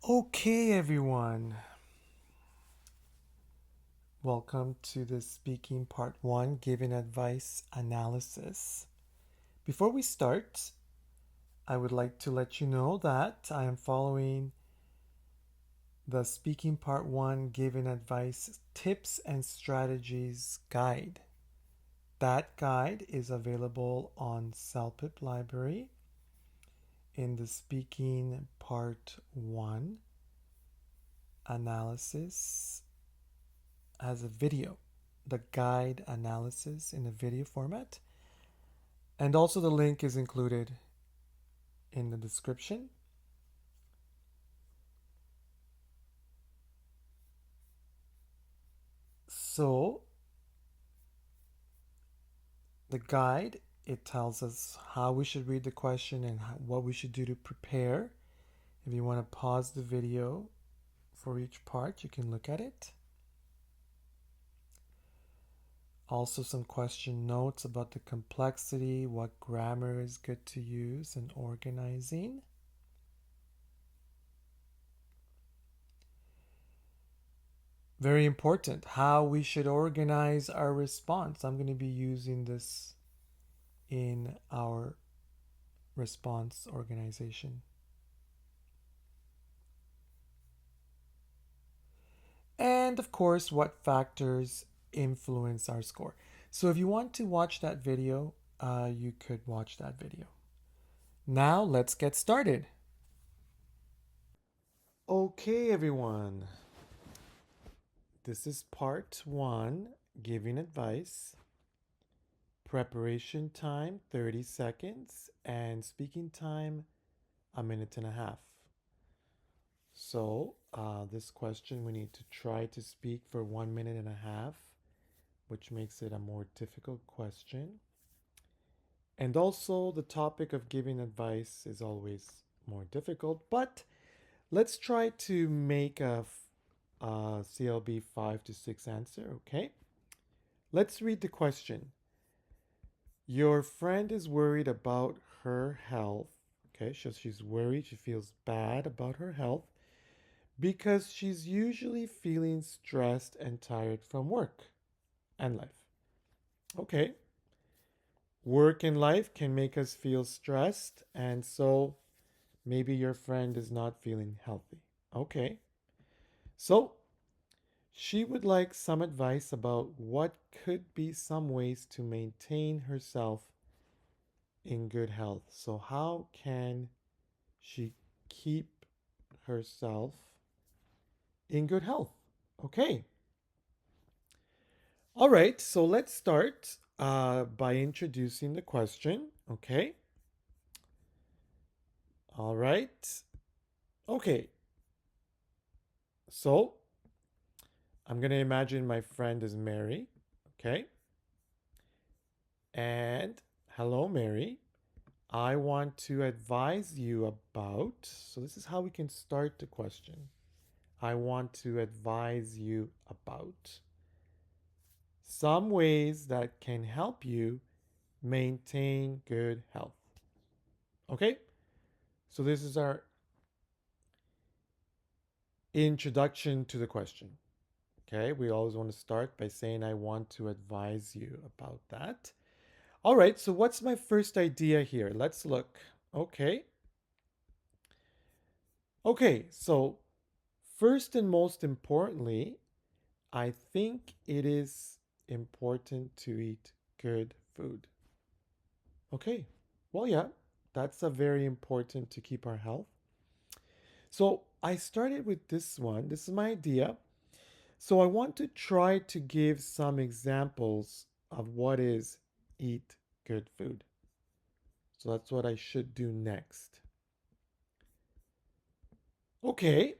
Okay, everyone. Welcome to the speaking part one, giving advice analysis. Before we start, I would like to let you know that I am following the speaking part one, giving advice tips and strategies guide. That guide is available on CELPIP Library in the speaking part one analysis as a video, the guide analysis in a video format. And also the link is included in the description. So the guide, it tells us how we should read the question and what we should do to prepare. If you want to pause the video for each part, you can look at it. Also some question notes about the complexity, what grammar is good to use, and organizing. Very important, how we should organize our response. I'm going to be using this in our response organization. And of course, what factors influence our score. So if you want to watch that video, you could watch that video. Now let's get started. Okay, everyone. This is part one, giving advice. Preparation time, 30 seconds, and speaking time, a minute and a half. So this question, we need to try to speak for 1 minute and a half, which makes it a more difficult question. And also the topic of giving advice is always more difficult, but let's try to make a CLB 5 to 6 answer, okay? Let's read the question. Your friend is worried about her health. Okay, so she's worried, she feels bad about her health because she's usually feeling stressed and tired from work and life. Okay, work and life can make us feel stressed, and so maybe your friend is not feeling healthy. Okay, so she would like some advice about what could be some ways to maintain herself in good health. So, how can she keep herself in good health? Okay. All right. So, let's start by introducing the question. Okay. All right. Okay. So, I'm going to imagine my friend is Mary. Okay. And hello, Mary. I want to advise you about. So, this is how we can start the question. I want to advise you about some ways that can help you maintain good health. Okay? So, this is our introduction to the question. Okay? We always want to start by saying, I want to advise you about that. All right, so what's my first idea here? Let's look. Okay. Okay, so first and most importantly, I think it is important to eat good food. Okay, well, yeah, that's a very important to keep our health. So I started with this one. This is my idea. So I want to try to give some examples of what is eat good food. So that's what I should do next. Okay,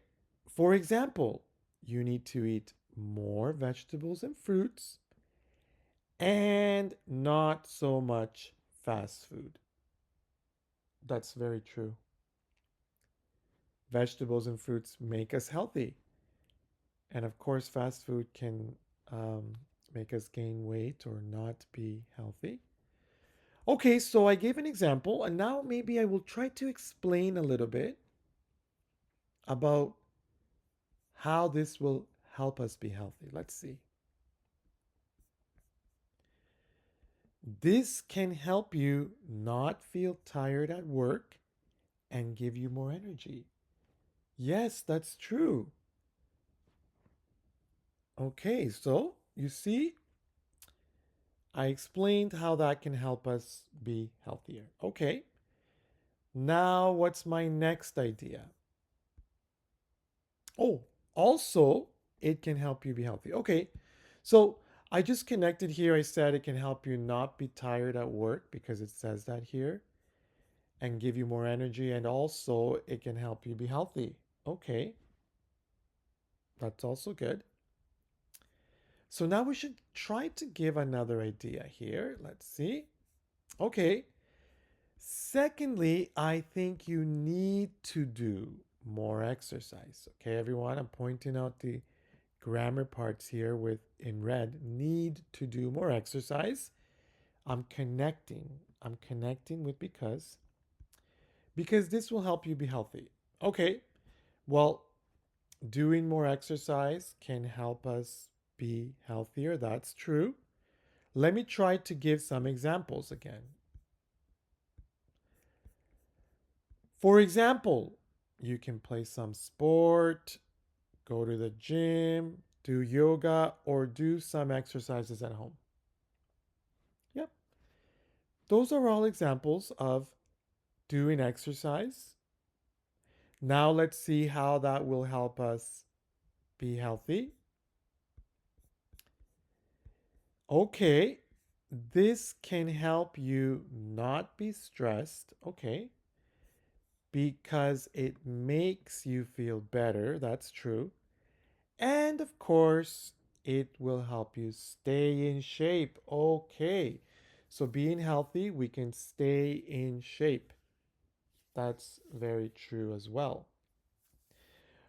for example, you need to eat more vegetables and fruits and not so much fast food. That's very true. Vegetables and fruits make us healthy. And of course, fast food can um, make us gain weight or not be healthy. Okay, so I gave an example, and now maybe I will try to explain a little bit. about how this will help us be healthy. Let's see. This can help you not feel tired at work and give you more energy. Yes, that's true. Okay, so you see, I explained how that can help us be healthier. Okay, now what's my next idea? Oh, also, it can help you be healthy. Okay, so I just connected here. I said it can help you not be tired at work because it says that here and give you more energy, and also it can help you be healthy. Okay, that's also good. So now we should try to give another idea here. Let's see. Okay. Secondly, I think you need to do more exercise. Okay, everyone, I'm pointing out the grammar parts here with in red. Need to do more exercise. I'm connecting. I'm connecting with because this will help you be healthy. Okay. Well, doing more exercise can help us be healthier. That's true. Let me try to give some examples again. For example, you can play some sport, go to the gym, do yoga, or do some exercises at home. Yep. Those are all examples of doing exercise. Now let's see how that will help us be healthy. Okay, this can help you not be stressed. Okay, because it makes you feel better. That's true. And of course, it will help you stay in shape. Okay, so being healthy, we can stay in shape. That's very true as well.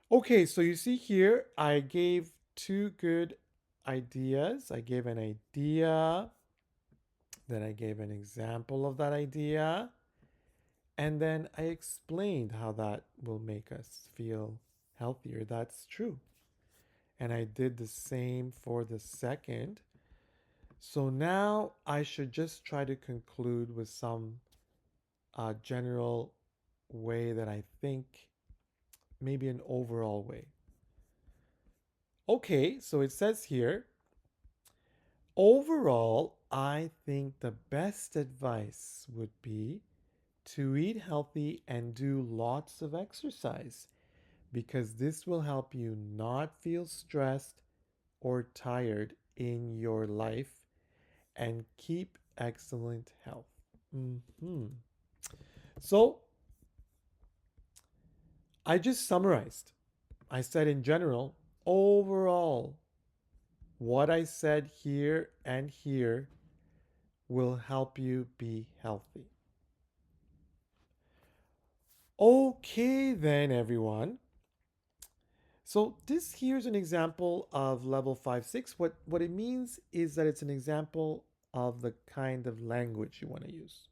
Okay, so you see here, I gave two good ideas. I gave an idea, then I gave an example of that idea, and then I explained how that will make us feel healthier. That's true. And I did the same for the second. So now I should just try to conclude with some general way that I think, maybe an overall way. Okay, so it says here, overall, I think the best advice would be to eat healthy and do lots of exercise because this will help you not feel stressed or tired in your life and keep excellent health. Mm-hmm. So I just summarized. I said in general, overall, what I said here and here will help you be healthy. Okay, then, everyone. So this here's an example of level 5-6. What it means is that it's an example of the kind of language you want to use.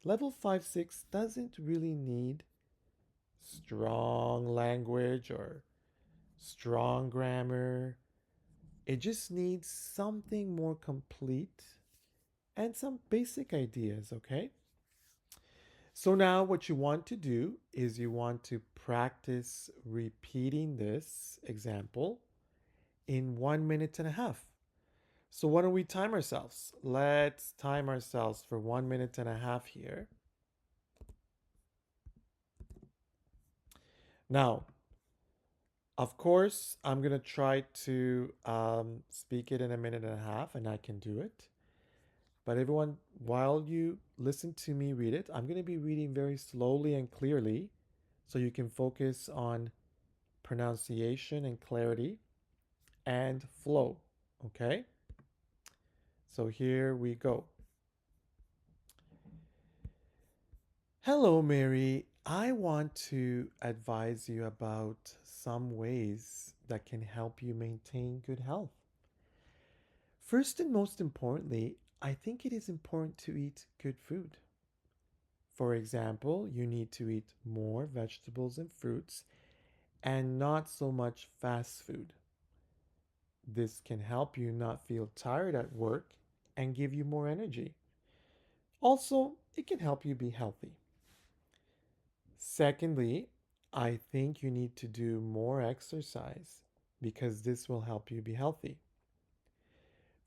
Level 5-6 doesn't really need strong language or strong grammar. It just needs something more complete and some basic ideas, okay? So now what you want to do is you want to practice repeating this example in 1 minute and a half. So why don't we time ourselves? Let's time ourselves for 1 minute and a half here. Now, of course, I'm going to try to speak it in a minute and a half, and I can do it. But everyone, while you listen to me read it, I'm going to be reading very slowly and clearly so you can focus on pronunciation and clarity and flow. Okay? So here we go. Hello, Mary. I want to advise you about some ways that can help you maintain good health. First and most importantly, I think it is important to eat good food. For example, you need to eat more vegetables and fruits and not so much fast food. This can help you not feel tired at work and give you more energy. Also, it can help you be healthy. Secondly, I think you need to do more exercise because this will help you be healthy.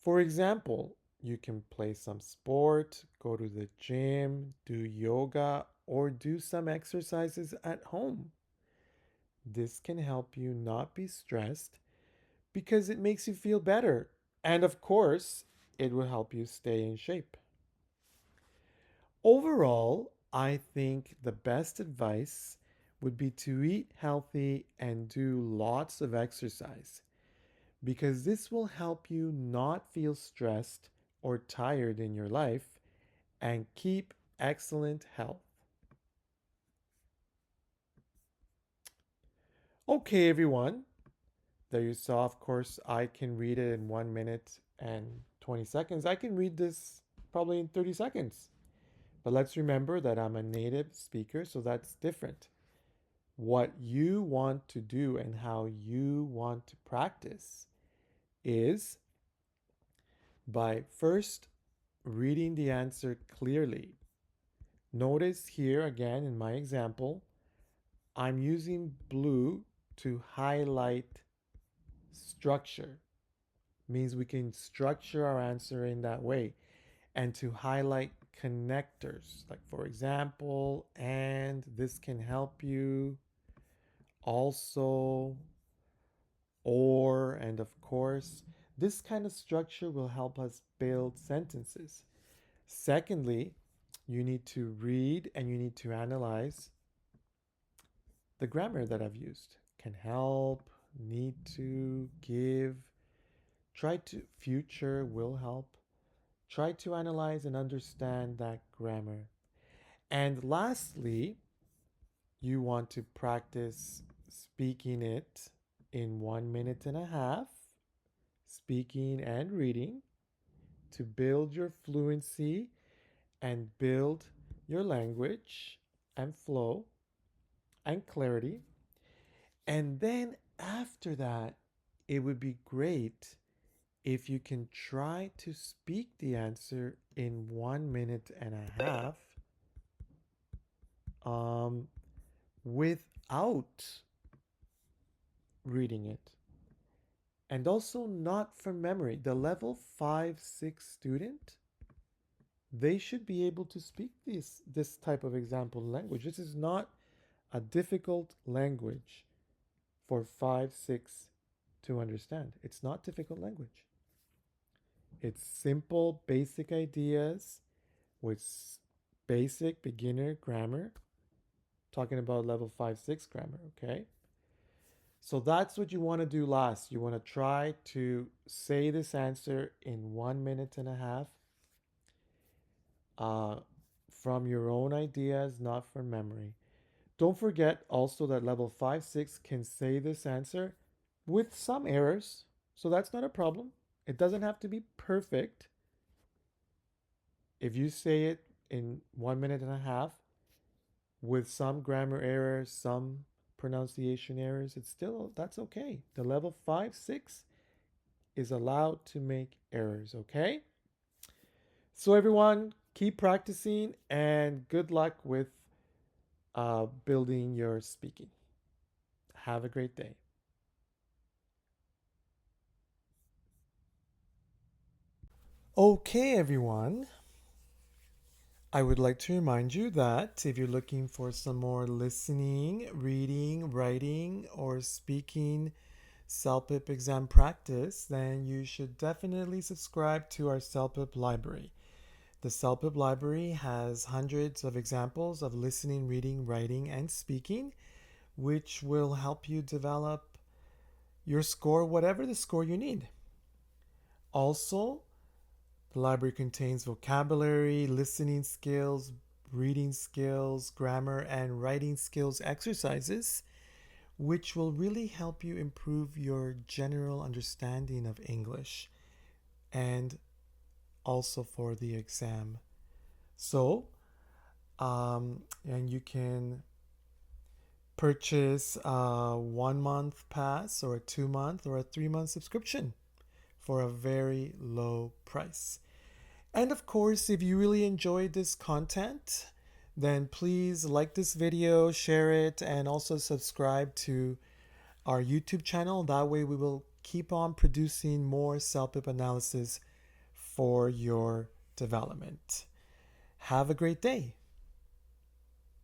For example, you can play some sport, go to the gym, do yoga, or do some exercises at home. This can help you not be stressed because it makes you feel better. And of course, it will help you stay in shape. Overall, I think the best advice would be to eat healthy and do lots of exercise because this will help you not feel stressed or tired in your life and keep excellent health. Okay, everyone. There you saw, of course, I can read it in 1 minute and 20 seconds. I can read this probably in 30 seconds. But let's remember that I'm a native speaker, so that's different. What you want to do and how you want to practice is by first reading the answer clearly. Notice here again in my example, I'm using blue to highlight structure. Means we can structure our answer in that way. And to highlight connectors, like for example, and this can help you, also, or, and of course. This kind of structure will help us build sentences. Secondly, you need to read and you need to analyze the grammar that I've used. Can help, need to, give, try to, future will help. Try to analyze and understand that grammar. And lastly, you want to practice speaking it in 1 minute and a half, speaking and reading to build your fluency and build your language and flow and clarity. And then after that, it would be great if you can try to speak the answer in 1 minute and a half um, without reading it. And also not from memory. The level 5-6 student, they should be able to speak this type of example language. This is not a difficult language for 5-6 to understand. It's not difficult language. It's simple, basic ideas with basic beginner grammar. Talking about level 5-6 grammar, okay? So that's what you want to do last. You want to try to say this answer in 1 minute and a half uh, from your own ideas, not from memory. Don't forget also that level 5-6 can say this answer with some errors. So that's not a problem. It doesn't have to be perfect. If you say it in 1 minute and a half with some grammar errors, some pronunciation errors, it's still, that's okay. The level 5-6 is allowed to make errors, okay? So everyone, keep practicing and good luck with building your speaking. Have a great day. Okay, everyone. I would like to remind you that if you're looking for some more listening, reading, writing, or speaking CELPIP exam practice, then you should definitely subscribe to our CELPIP library. The CELPIP library has hundreds of examples of listening, reading, writing, and speaking, which will help you develop your score, whatever the score you need. Also, the library contains vocabulary, listening skills, reading skills, grammar, and writing skills exercises, which will really help you improve your general understanding of English and also for the exam. So, and you can purchase a 1 month pass or a 2 month or a 3 month subscription for a very low price. And of course, if you really enjoyed this content, then please like this video, share it, and also subscribe to our YouTube channel. That way we will keep on producing more CELPIP analysis for your development. Have a great day.